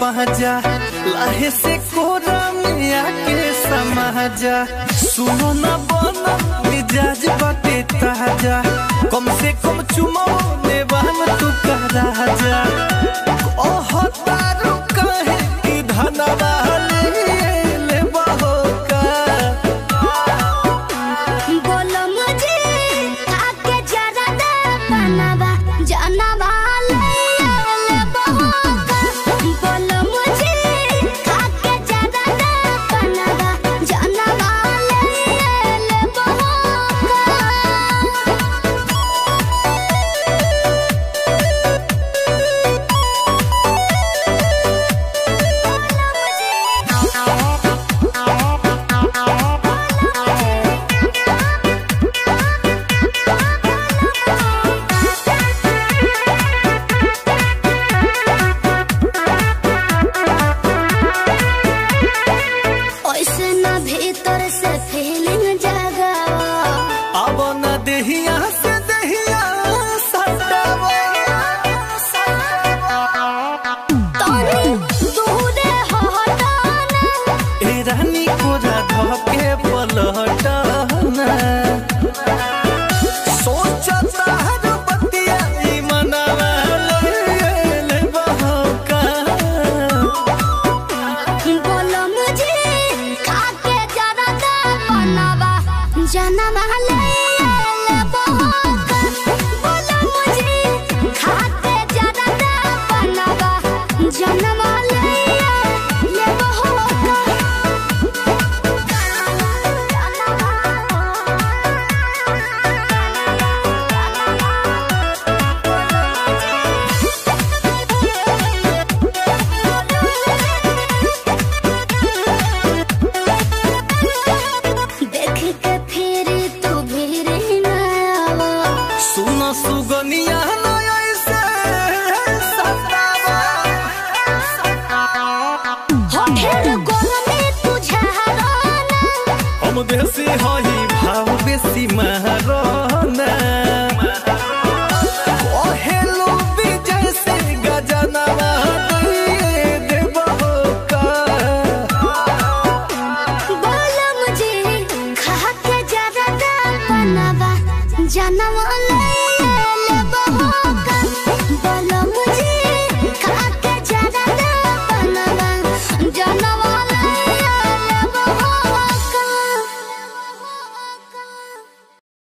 महाजा लाहे से कोरा में आके समाजा सुनो ना बना मिजाज बाटे ताजा कम से कम चुमो ने बहन तू का राजा ओह तारू कहे कि धनवा ले बहो का बोलो मुझे आके जरा दे बनवा जानवा भीतर से फीलिंग जागा अब न देहिया से देहिया सटावा तोरी दूरे हटाना ए रानी को राधा के पलटाना सोचता हर बतिया ई मनवा ले बहका बोलो मुझे खाके जरा दे बनवा जानवा ले बोलो मुझे खाके जरा दे बनवा जानवा ले सुगनिया ऐसे सतावा होठेर गोलमे तुझाराना हम देसी हई भाव बेसी महाराना ओ हेलो विजय से गजनवा दे बहोका बोलो मुझे खाके जरा दे बनवा जानवा